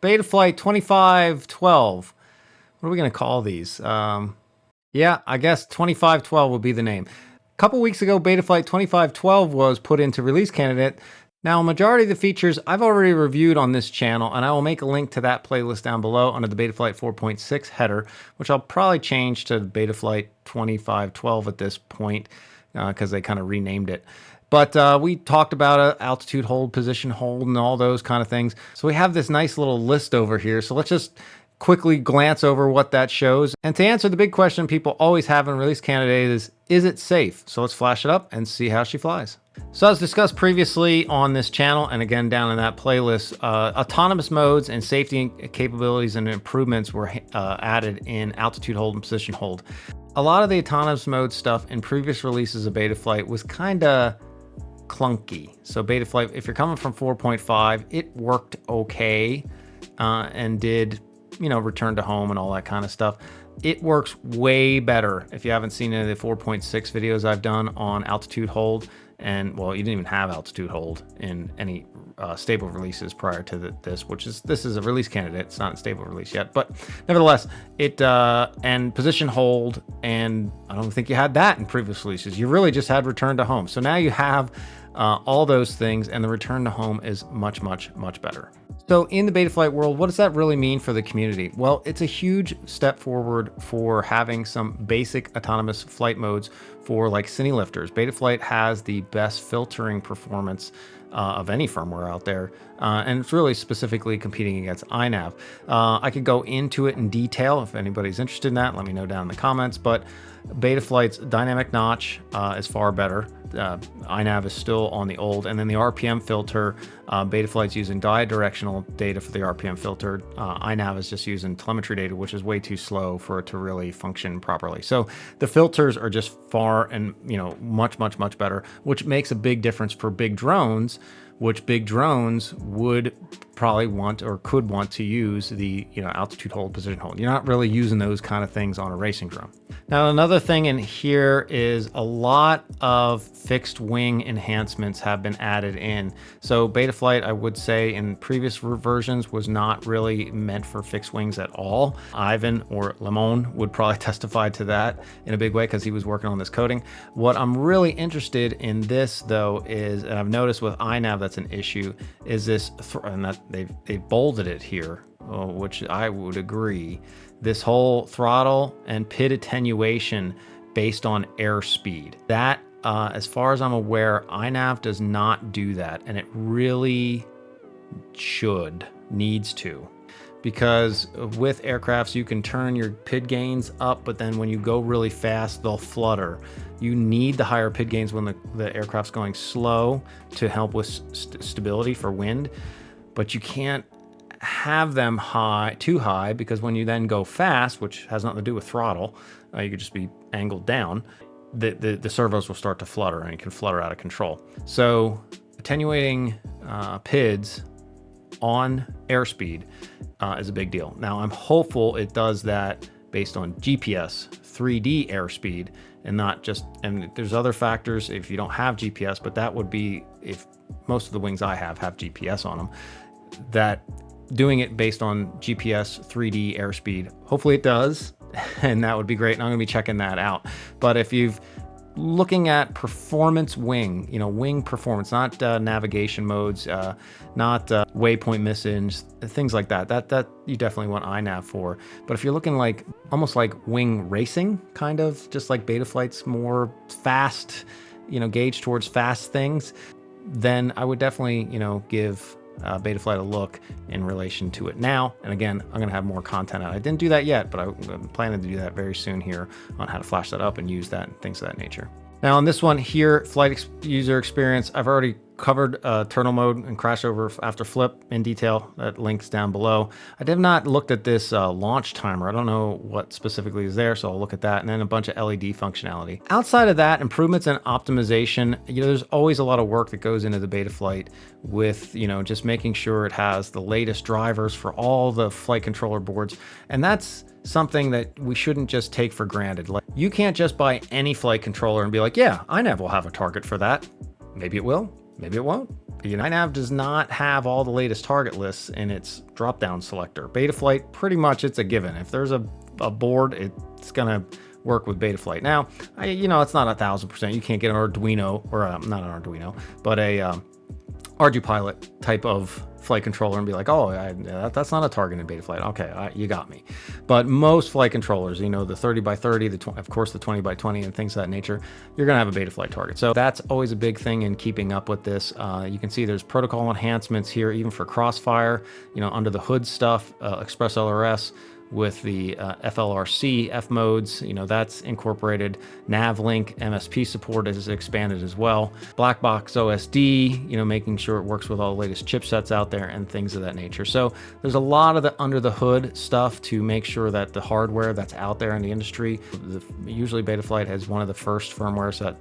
Betaflight 2512. What are we going to call these? Yeah, I guess 2512 will be the name. A couple weeks ago, Betaflight 2512 was put into release candidate. Now, a majority of the features I've already reviewed on this channel, and I will make a link to that playlist down below under the Betaflight 4.6 header, which I'll probably change to Betaflight 2512 at this point because they kind of renamed it. But we talked about altitude hold, position hold, and all those kind of things. So we have this nice little list over here. So let's just quickly glance over what that shows. And to answer the big question people always have in release candidate is it safe? So let's flash it up and see how she flies. So as discussed previously on this channel, and again down in that playlist, autonomous modes and safety capabilities and improvements were added in altitude hold and position hold. A lot of the autonomous mode stuff in previous releases of Betaflight was kind of clunky. So Betaflight, if you're coming from 4.5, it worked okay and did, return to home and all that kind of stuff. It works way better if you haven't seen any of the 4.6 videos I've done on altitude hold. And well, you didn't even have altitude hold in any stable releases prior to this, this is a release candidate. It's not a stable release yet, but nevertheless, it and position hold, and I don't think you had that in previous releases. You really just had return to home. So now you have all those things, and the return to home is much, much, much better. So in the Betaflight world, what does that really mean for the community? Well, it's a huge step forward for having some basic autonomous flight modes for like cine lifters. Betaflight has the best filtering performance of any firmware out there, and it's really specifically competing against iNav. I could go into it in detail if anybody's interested in that. Let me know down in the comments, but Betaflight's dynamic notch is far better. iNav is still on the old, and then the RPM filter, Betaflight's using directional data for the RPM filter. iNav is just using telemetry data, which is way too slow for it to really function properly. So the filters are just far and much, much, much better, which makes a big difference for big drones, which big drones would probably want or could want to use the altitude hold, position hold. You're not really using those kind of things on a racing drone. Now, another thing in here is a lot of fixed wing enhancements have been added in. So Betaflight, I would say in previous versions, was not really meant for fixed wings at all. Ivan or Lemon would probably testify to that in a big way because he was working on this coding. What I'm really interested in this though is, and I've noticed with iNav that's an issue, is this, and that they've bolded it here, which I would agree, this whole throttle and PID attenuation based on airspeed. That, as far as I'm aware, iNav does not do that, and it really needs to. Because with aircrafts, you can turn your PID gains up, but then when you go really fast, they'll flutter. You need the higher PID gains when the aircraft's going slow to help with stability for wind, but you can't have them too high, because when you then go fast, which has nothing to do with throttle, you could just be angled down, the servos will start to flutter, and it can flutter out of control. So attenuating PIDs on airspeed is a big deal. Now, I'm hopeful it does that based on GPS 3D airspeed, and not just, and there's other factors if you don't have GPS, but that would be if most of the wings I have GPS on them, that doing it based on GPS 3D airspeed, hopefully it does, and that would be great, and I'm gonna be checking that out. But if you've looking at performance wing, wing performance, not navigation modes, not waypoint missions, things like that you definitely want iNav for. But if you're looking like almost like wing racing, kind of just like Betaflight's more fast, gauge towards fast things, then I would definitely, give Betaflight a look in relation to it now. And again, I'm going to have more content out. I didn't do that yet, but I'm planning to do that very soon here on how to flash that up and use that and things of that nature. Now on this one here, flight user experience, I've already covered turtle mode and crash over after flip in detail. That link's down below. I have not looked at this launch timer. I don't know what specifically is there, so I'll look at that, and then a bunch of LED functionality. Outside of that, improvements and optimization, there's always a lot of work that goes into the Betaflight with, just making sure it has the latest drivers for all the flight controller boards, and that's something that we shouldn't just take for granted. Like, you can't just buy any flight controller and be like, yeah, iNav will have a target for that. Maybe it will, Maybe it won't. iNav does not have all the latest target lists in its drop-down selector. Betaflight, pretty much it's a given. If there's a board, it's gonna work with Betaflight. Now, it's not 1,000%. You can't get an Arduino, or not an Arduino, but a ArduPilot type of flight controller and be like, oh, that's not a target in Betaflight. Okay, you got me. But most flight controllers, the 30 by 30, of course the 20 by 20 and things of that nature, you're gonna have a Betaflight target. So that's always a big thing in keeping up with this. You can see there's protocol enhancements here, even for Crossfire, under the hood stuff, Express LRS, with the FLRC F modes, that's incorporated. Navlink MSP support is expanded as well. Black box OSD, making sure it works with all the latest chipsets out there and things of that nature. So there's a lot of the under the hood stuff to make sure that the hardware that's out there in the industry, usually Betaflight has one of the first firmwares that,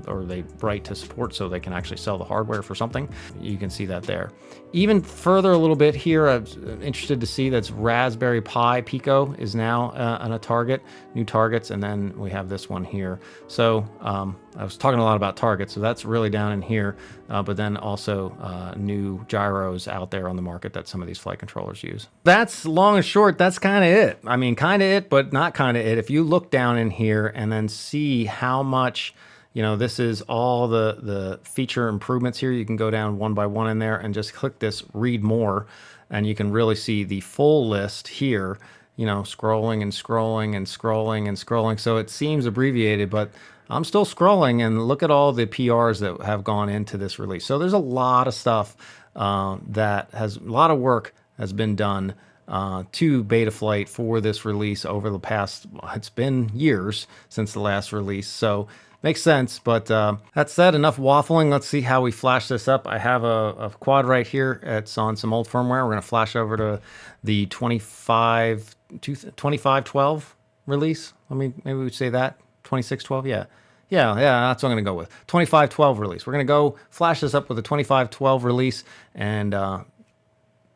or they write to support so they can actually sell the hardware for something. You can see that there. Even further a little bit here, I'm interested to see that's Raspberry Pi Pico is now on a target, new targets, and then we have this one here. So I was talking a lot about targets, so that's really down in here, but then also new gyros out there on the market that some of these flight controllers use. That's long and short, that's kind of it. I mean, kind of it, but not kind of it. If you look down in here and then see how much, this is all the feature improvements here. You can go down one by one in there and just click this read more, and you can really see the full list here, scrolling and scrolling and scrolling and scrolling. So it seems abbreviated, but I'm still scrolling, and look at all the PRs that have gone into this release. So there's a lot of stuff that has, a lot of work has been done to Betaflight for this release over the past, it's been years since the last release. So makes sense, but that said, enough waffling. Let's see how we flash this up. I have a quad right here. It's on some old firmware. We're going to flash over to the 2512 release. Maybe we would say that. 2612, yeah. Yeah, that's what I'm going to go with. 2512 release. We're going to go flash this up with a 2512 release and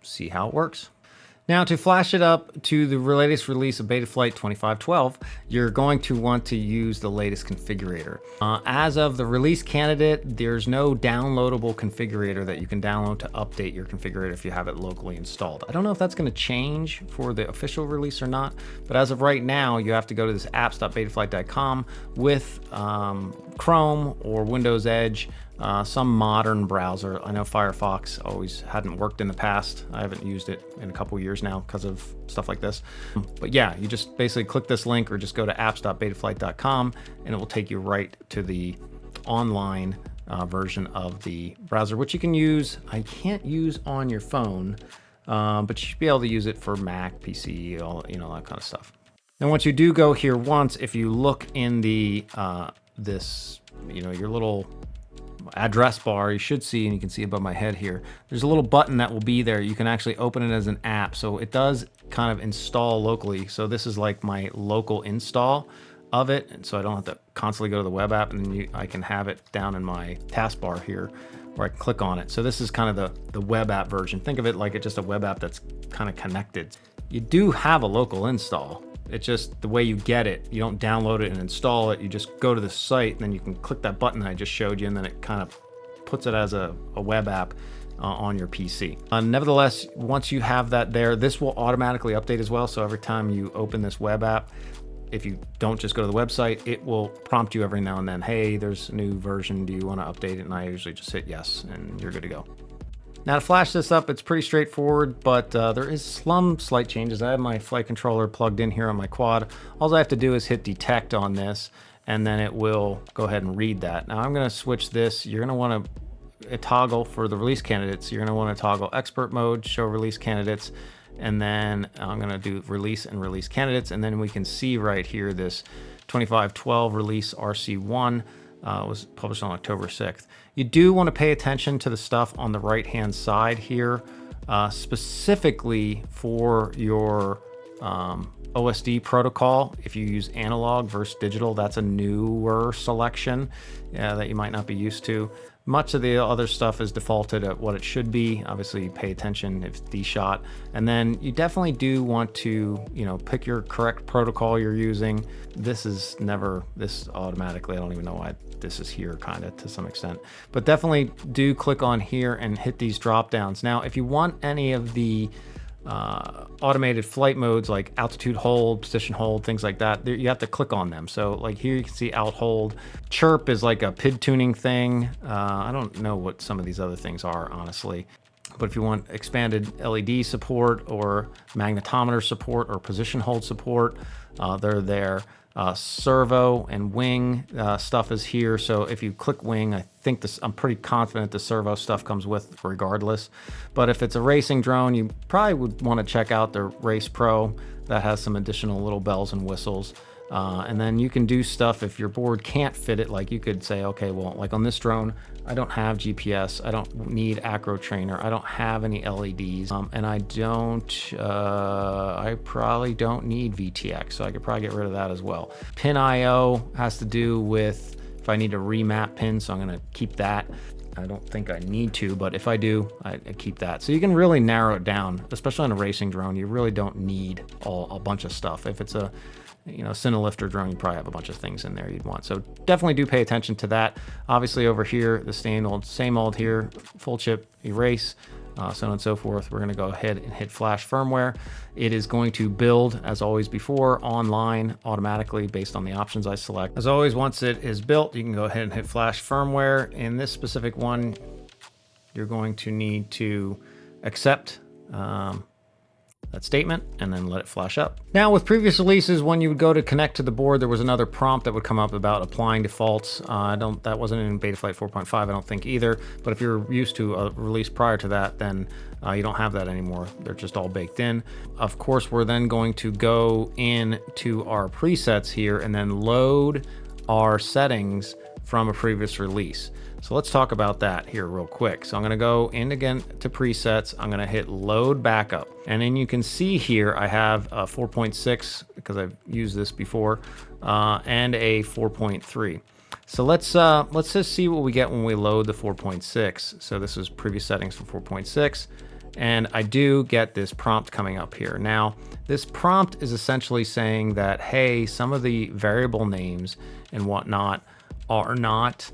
see how it works. Now, to flash it up to the latest release of Betaflight 2512, you're going to want to use the latest configurator. As of the release candidate, there's no downloadable configurator that you can download to update your configurator if you have it locally installed. I don't know if that's going to change for the official release or not, but as of right now, you have to go to this apps.betaflight.com with Chrome or Windows Edge, some modern browser. I know Firefox always hadn't worked in the past. I haven't used it in a couple years now because of stuff like this. But yeah, you just basically click this link or just go to apps.betaflight.com and it will take you right to the online version of the browser, which you can use. I can't use on your phone, but you should be able to use it for Mac, PC, all, that kind of stuff. And once you do go here once, if you look in the your little address bar, you should see, and you can see above my head here, there's a little button that will be there. You can actually open it as an app, so it does kind of install locally. So this is like my local install of it, and so I don't have to constantly go to the web app, and then I can have it down in my taskbar here where I can click on it. So this is kind of the web app version. Think of it like it's just a web app that's kind of connected. You do have a local install. It's just the way you get it. You don't download it and install it. You just go to the site, and then you can click that button I just showed you, and then it kind of puts it as a web app on your PC. Nevertheless, once you have that there, this will automatically update as well. So every time you open this web app, if you don't just go to the website, it will prompt you every now and then, hey, there's a new version. Do you want to update it? And I usually just hit yes, and you're good to go. Now to flash this up, it's pretty straightforward, but there is some slight changes. I have my flight controller plugged in here on my quad. All I have to do is hit detect on this, and then it will go ahead and read that. Now I'm going to switch this. You're going to want to toggle for the release candidates. You're going to want to toggle expert mode, show release candidates, and then I'm going to do release and release candidates, and then we can see right here this 2512 release RC1 was published on October 6th. You do want to pay attention to the stuff on the right hand side here, specifically for your OSD protocol. If you use analog versus digital, that's a newer selection that you might not be used to. Much of the other stuff is defaulted at what it should be. Obviously, pay attention if it's D-Shot. And then you definitely do want to, pick your correct protocol you're using. This is never, this automatically, I don't even know why this is here kind of to some extent. But definitely do click on here and hit these drop downs. Now, if you want any of the automated flight modes like altitude hold, position hold, things like that, you have to click on them. So like here you can see out hold. Chirp is like a PID tuning thing. I don't know what some of these other things are, honestly. But if you want expanded LED support or magnetometer support or position hold support, they're there. Servo and wing stuff is here. So if you click wing, I'm pretty confident the servo stuff comes with regardless. But if it's a racing drone, you probably would want to check out the Race Pro. That has some additional little bells and whistles. And then you can do stuff if your board can't fit it. Like you could say, okay, well, like on this drone, I don't have GPS. I don't need Acro Trainer. I don't have any LEDs. And I probably don't need VTX. So I could probably get rid of that as well. Pin IO has to do with if I need to remap pins. So I'm going to keep that. I don't think I need to, but if I do, I keep that. So you can really narrow it down, especially on a racing drone. You really don't need a bunch of stuff. If it's a Cinelifter drone, you probably have a bunch of things in there you'd want. So definitely do pay attention to that. Obviously over here, the same old here, full chip erase, so on and so forth. We're going to go ahead and hit flash firmware. It is going to build, as always before, online automatically based on the options I select. As always, once it is built, you can go ahead and hit flash firmware. In this specific one, you're going to need to accept that statement and then let it flash up. Now with previous releases, when you would go to connect to the board, there was another prompt that would come up about applying defaults. That wasn't in Betaflight 4.5, I don't think either, but if you're used to a release prior to that, then you don't have that anymore. They're just all baked in. Of course, we're then going to go into our presets here and then load our settings from a previous release. So let's talk about that here real quick. So I'm going to go in again to presets. I'm going to hit load backup. And then you can see here I have a 4.6 because I've used this before and a 4.3. So let's just see what we get when we load the 4.6. So this is previous settings for 4.6. And I do get this prompt coming up here. Now, this prompt is essentially saying that, hey, some of the variable names and whatnot are not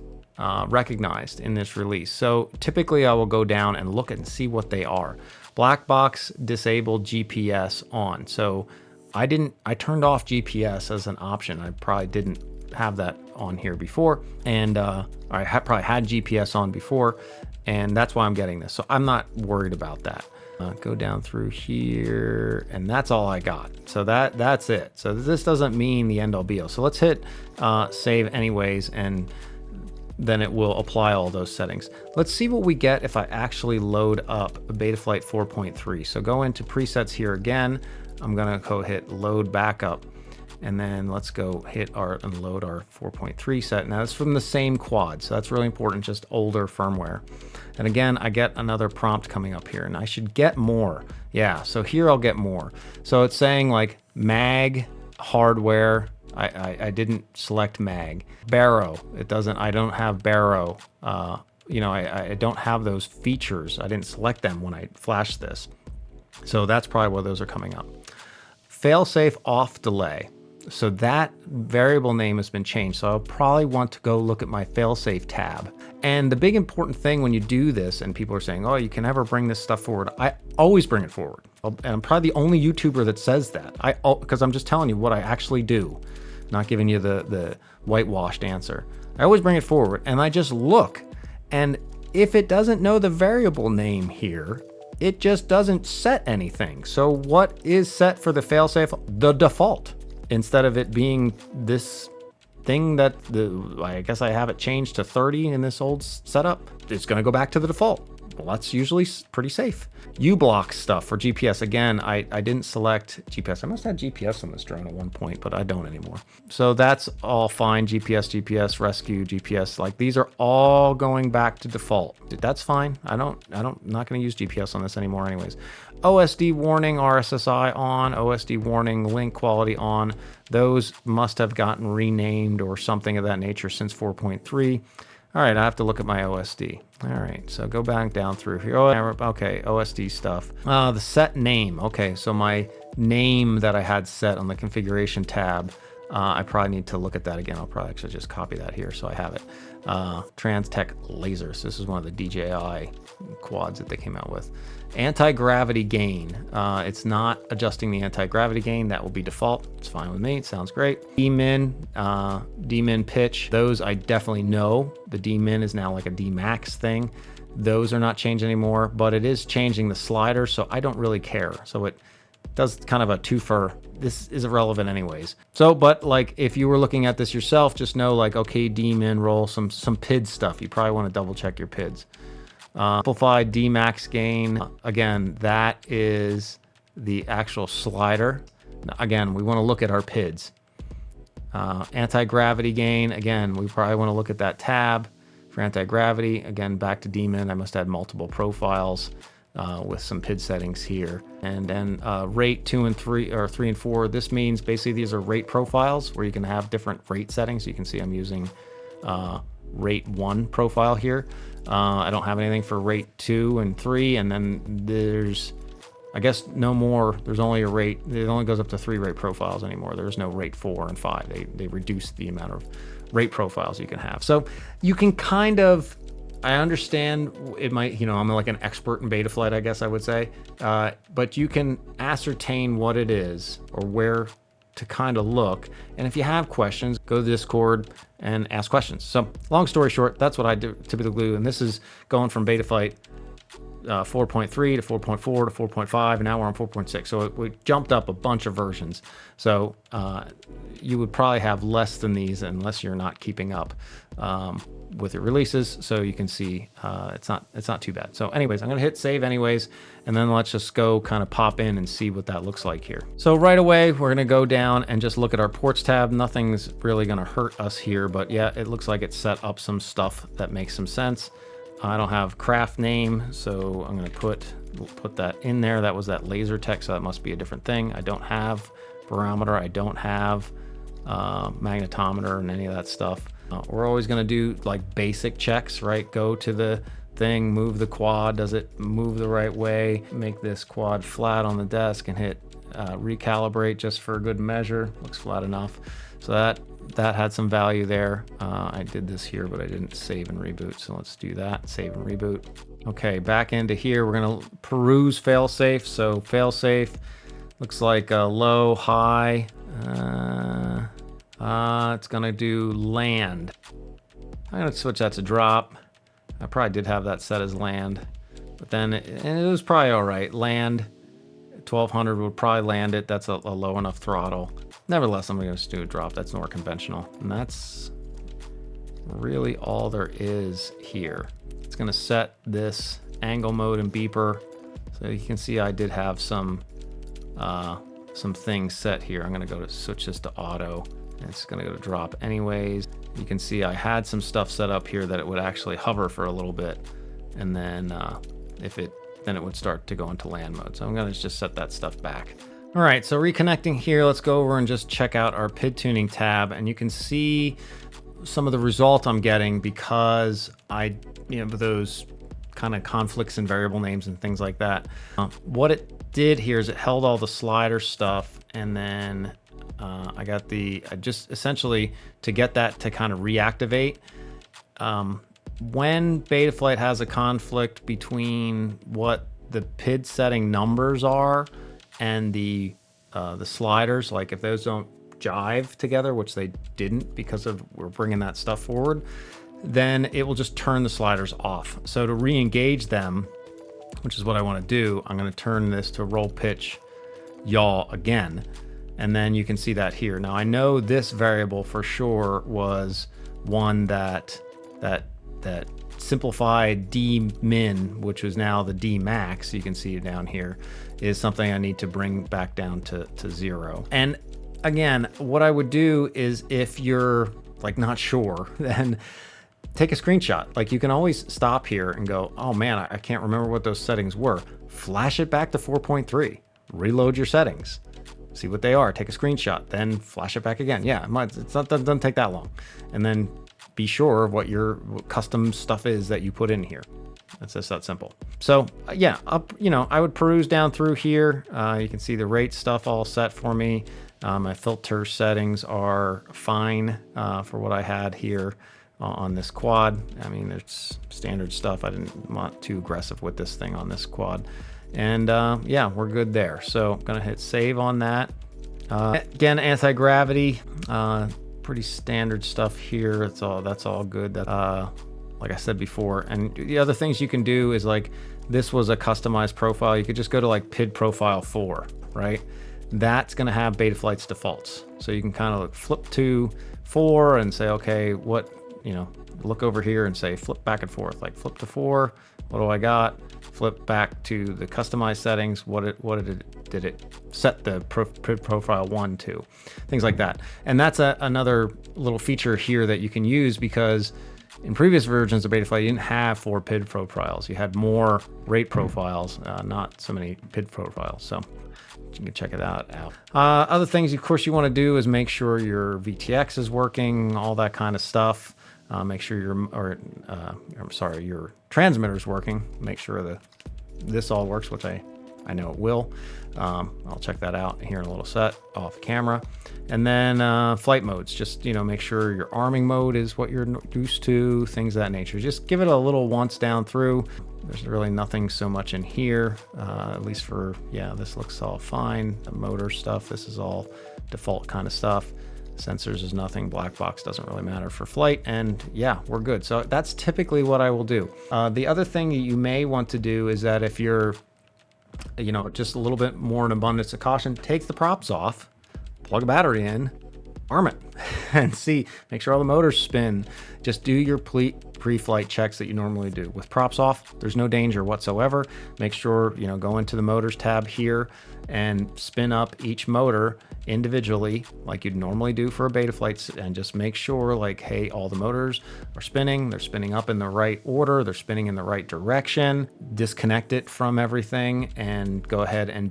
recognized in this release. So typically I will go down and look and see what they are. Black box disabled GPS on. So I turned off GPS as an option. I probably didn't have that on here before. And probably had GPS on before. And that's why I'm getting this. So I'm not worried about that. Go down through here and that's all I got. So that's it. So this doesn't mean the end all be all. So let's hit save anyways, and then it will apply all those settings. Let's see what we get if I actually load up a Betaflight 4.3. So go into presets here again. I'm gonna go hit load backup, and then let's go hit and load our 4.3 set. Now that's from the same quad, so that's really important, just older firmware. And again, I get another prompt coming up here, and I should get more. Yeah, so here I'll get more. So it's saying like mag hardware. I didn't select mag. Baro, I don't have Baro. I don't have those features. I didn't select them when I flashed this. So that's probably why those are coming up. Failsafe off delay. So that variable name has been changed. So I'll probably want to go look at my failsafe tab. And the big important thing when you do this, and people are saying, oh, you can never bring this stuff forward. I always bring it forward. And I'm probably the only YouTuber that says that. Because I'm just telling you what I actually do, not giving you the whitewashed answer. I always bring it forward and I just look. And if it doesn't know the variable name here, it just doesn't set anything. So what is set for the failsafe? The default. Instead of it being this thing that I guess I have it changed to 30 in this old setup, it's going to go back to the default. Well, that's usually pretty safe. U-block stuff for GPS. Again, I didn't select GPS. I must have had GPS on this drone at one point, but I don't anymore. So that's all fine. GPS, rescue, GPS. Like these are all going back to default. That's fine. I'm not going to use GPS on this anymore anyways. OSD warning, RSSI on, OSD warning, link quality on. Those must have gotten renamed or something of that nature since 4.3. All right, I have to look at my OSD. All right, so go back down through here. Oh, okay, OSD stuff. The set name. Okay, so my name that I had set on the configuration tab, I probably need to look at that again. I'll probably actually just copy that here so I have it. Trans-Tech lasers. This is one of the DJI quads that they came out with. Anti-gravity gain. It's not adjusting the anti-gravity gain. That will be default. It's fine with me. It sounds great. D-min, D-min pitch. Those I definitely know. The D-min is now like a D-max thing. Those are not changed anymore, but it is changing the slider, so I don't really care. So it does kind of a twofer. This is irrelevant anyways. So, but like if you were looking at this yourself, just know like, okay, D-min roll, some PID stuff. You probably want to double check your PIDs. Amplified D-max gain. Again, that is the actual slider. Again, we want to look at our PIDs. Anti-gravity gain. Again, we probably want to look at that tab for anti-gravity. Again, back to D-min. I must add multiple profiles with some PID settings here. And then rate 2 and 3, or 3 and 4. This means basically these are rate profiles where you can have different rate settings. You can see I'm using rate 1 profile here. I don't have anything for rate 2 and 3, and then there's, I guess, no more. There's only a rate. It only goes up to 3 rate profiles anymore. There's no rate 4 and 5. They reduced the amount of rate profiles you can have. So you can kind of, I understand it might, you know, I'm like an expert in Betaflight, I guess I would say, but you can ascertain what it is or where to kind of look. And if you have questions, go to Discord and ask questions. So long story short, that's what I do typically do. And this is going from Betaflight 4.3 to 4.4 to 4.5, and now we're on 4.6. So we jumped up a bunch of versions. So you would probably have less than these unless you're not keeping up with your releases. So you can see it's not too bad. So anyways, I'm gonna hit save anyways, and then let's just go kind of pop in and see what that looks like here. So right away, we're gonna go down and just look at our ports tab. Nothing's really gonna hurt us here, but yeah, it looks like it's set up some stuff that makes some sense. I don't have craft name, so I'm going to put that in there. That was that laser tech, so that must be a different thing. I don't have barometer. I don't have magnetometer and any of that stuff. We're always going to do like basic checks, right? Go to the thing, move the quad. Does it move the right way? Make this quad flat on the desk and hit recalibrate just for a good measure. Looks flat enough. So that had some value there. I did this here, but I didn't save and reboot. So let's do that, save and reboot. Okay, back into here, we're gonna peruse failsafe. So failsafe looks like a low, high. It's gonna do land. I'm gonna switch that to drop. I probably did have that set as land, but then it was probably all right. Land, 1200 would probably land it. That's a low enough throttle. Nevertheless, I'm going to do a drop. That's more conventional. And that's really all there is here. It's going to set this angle mode and beeper. So you can see I did have some things set here. I'm going to go to switch this to auto. And it's going to go to drop anyways. You can see I had some stuff set up here that it would actually hover for a little bit. And then then it would start to go into land mode. So I'm going to just set that stuff back. All right, so reconnecting here, let's go over and just check out our PID tuning tab, and you can see some of the result I'm getting because those kind of conflicts in variable names and things like that. What it did here is it held all the slider stuff, and then I just essentially to get that to kind of reactivate. When Betaflight has a conflict between what the PID setting numbers are and the sliders, like if those don't jive together, which they didn't because we're bringing that stuff forward, then it will just turn the sliders off. So to re-engage them, which is what I want to do, I'm going to turn this to roll pitch yaw again, and then you can see that here. Now I know this variable for sure was one that simplified D-min, which was now the D-max, you can see it down here, is something I need to bring back down to 0. And again, what I would do is if you're like not sure, then take a screenshot. Like you can always stop here and go, oh man, I can't remember what those settings were. Flash it back to 4.3, reload your settings, see what they are, take a screenshot, then flash it back again. Yeah, it doesn't take that long. And then be sure what your custom stuff is that you put in here. It's just that simple. So yeah, I would peruse down through here. You can see the rate stuff all set for me. My filter settings are fine for what I had here on this quad. I mean, it's standard stuff. I didn't want too aggressive with this thing on this quad. And yeah, we're good there. So I'm gonna hit save on that. Again, anti-gravity, pretty standard stuff here. That's all good. Like I said before. And the other things you can do is, like, this was a customized profile. You could just go to like PID profile 4, right? That's gonna have Betaflight's defaults. So you can kind of flip to 4 and say, okay, what, look over here and say flip back and forth, like flip to 4. What do I got? Flip back to the customized settings. What did it set the PID profile 1 to? Things like that. And that's another little feature here that you can use, because in previous versions of Betaflight, you didn't have 4 PID profiles. You had more rate profiles, not so many PID profiles. So you can check it out. Other things, of course, you want to do is make sure your VTX is working, all that kind of stuff. Make sure your transmitter is working. Make sure this all works, which I know it will. I'll check that out here in a little set off camera. And then flight modes, just make sure your arming mode is what you're used to, things of that nature. Just give it a little once down through. There's really nothing so much in here, at least for, this looks all fine. The motor stuff, this is all default kind of stuff. Sensors is nothing. Black box doesn't really matter for flight, and yeah, we're good. So that's typically what I will do. The other thing you may want to do is that if you're just a little bit more in abundance of caution, take the props off, plug a battery in, arm it, and make sure all the motors spin. Just do your pre-flight checks that you normally do. With props off, there's no danger whatsoever. Make sure, go into the motors tab here and spin up each motor individually like you'd normally do for a Betaflight, and just make sure, like, hey, all the motors are spinning. They're spinning up in the right order. They're spinning in the right direction. Disconnect it from everything and go ahead and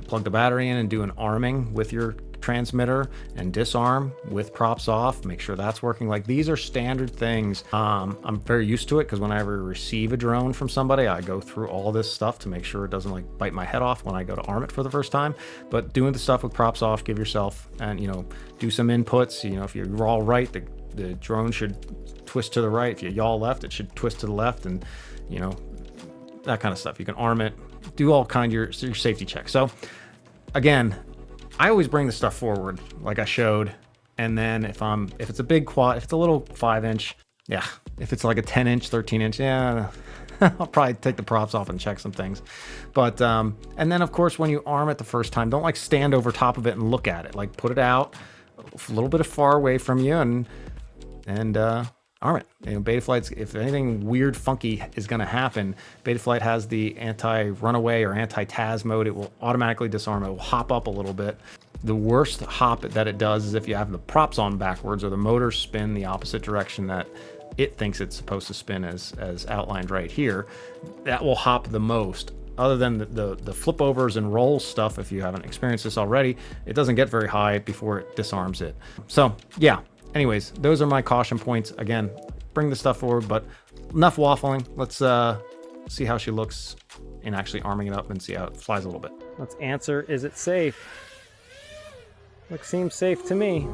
plug the battery in and do an arming with your transmitter and disarm with props off. Make sure that's working. Like, these are standard things. I'm very used to it, because whenever I receive a drone from somebody, I go through all this stuff to make sure it doesn't like bite my head off when I go to arm it for the first time. But doing the stuff with props off, give yourself, and do some inputs. If you yaw right, the drone should twist to the right. If you yaw left, it should twist to the left, and that kind of stuff. You can arm it, do all kind of your safety checks. So again, I always bring the stuff forward like I showed, and then if it's a big quad, if it's a little 5-inch, yeah. If it's like a 10-inch, 13-inch, yeah, I'll probably take the props off and check some things. But and then of course, when you arm it the first time, don't like stand over top of it and look at it. Like, put it out a little bit far away from you and arm it. Betaflight's, if anything weird, funky is going to happen, Betaflight has the anti-runaway or anti-TAS mode. It will automatically disarm. It will hop up a little bit. The worst hop that it does is if you have the props on backwards or the motor spin the opposite direction that it thinks it's supposed to spin, as outlined right here. That will hop the most. Other than the flip overs and roll stuff, if you haven't experienced this already, it doesn't get very high before it disarms it. So yeah, anyways, those are my caution points. Again, bring the stuff forward, but enough waffling. Let's see how she looks in actually arming it up and see how it flies a little bit. Let's answer, is it safe? Seems safe to me.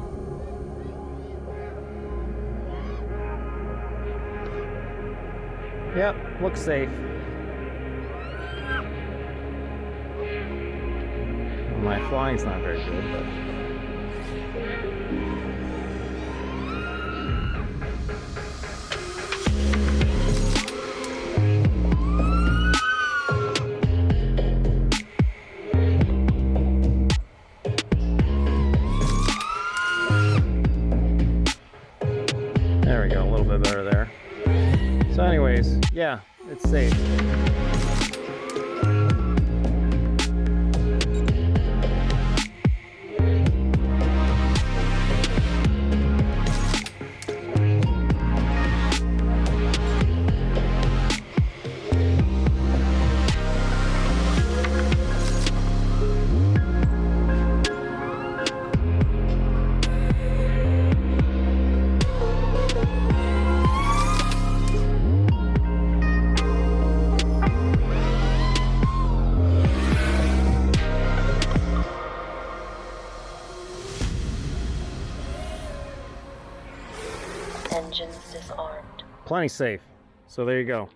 Yep, looks safe. My flying's not very good, but there we go, a little bit better there. So anyways, yeah, it's safe. engines disarmed. Plenty safe. So there you go.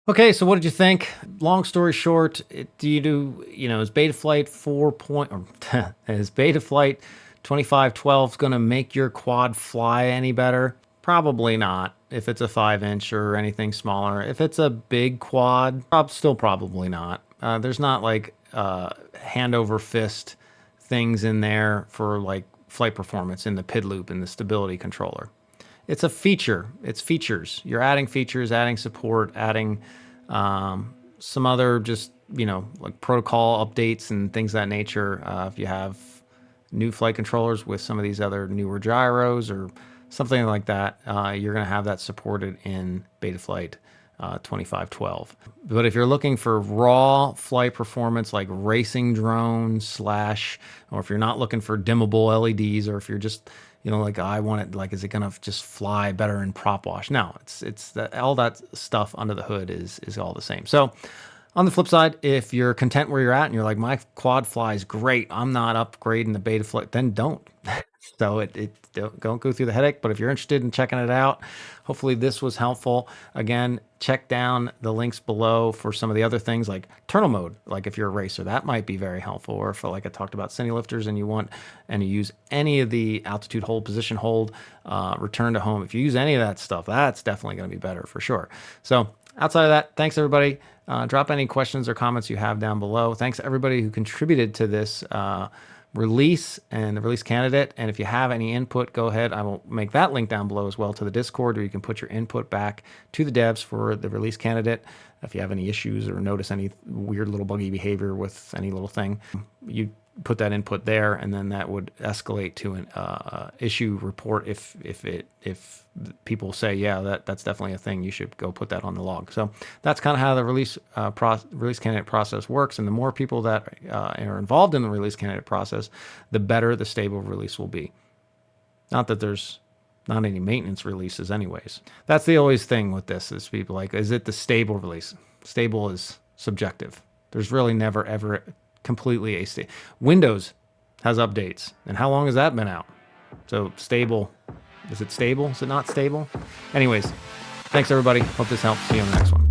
Okay, so what did you think? Long story short, is Betaflight 4 point, or is Betaflight 2512 going to make your quad fly any better? Probably not. If it's a 5-inch or anything smaller. If it's a big quad, still probably not. There's not like hand over fist things in there for like flight performance in the PID loop and the stability controller. It's a feature. It's features. You're adding features, adding support, adding some other just, like protocol updates and things of that nature. If you have new flight controllers with some of these other newer gyros or something like that, you're going to have that supported in Betaflight 2512. But if you're looking for raw flight performance like racing drones or if you're not looking for dimmable LEDs, or if you're just like I want it, like, is it gonna just fly better in prop wash? No, all that stuff under the hood is all the same. So on the flip side, if you're content where you're at and you're like, my quad flies great, I'm not upgrading the Betaflight, then don't. So don't go through the headache. But if you're interested in checking it out, hopefully this was helpful. Again, check down the links below for some of the other things like turtle mode. Like if you're a racer, that might be very helpful. Or if, like I talked about, cine lifters, and you use any of the altitude hold, position hold, return to home. If you use any of that stuff, that's definitely going to be better for sure. So outside of that, thanks everybody. Drop any questions or comments you have down below. Thanks everybody who contributed to this release and the release candidate. And if you have any input, go ahead. I will make that link down below as well to the Discord, where you can put your input back to the devs for the release candidate. If you have any issues or notice any weird little buggy behavior with any little thing, you put that input there, and then that would escalate to an issue report. If people say, yeah, that's definitely a thing, you should go put that on the log. So that's kind of how the release candidate process works. And the more people that are involved in the release candidate process, the better the stable release will be. Not that there's not any maintenance releases anyways. That's the always thing with this, is people like, is it the stable release? Stable is subjective. There's really never ever completely Windows has updates, and how long has that been out? So stable, is it stable? Is it not stable? Anyways, thanks everybody. Hope this helps. See you on the next one.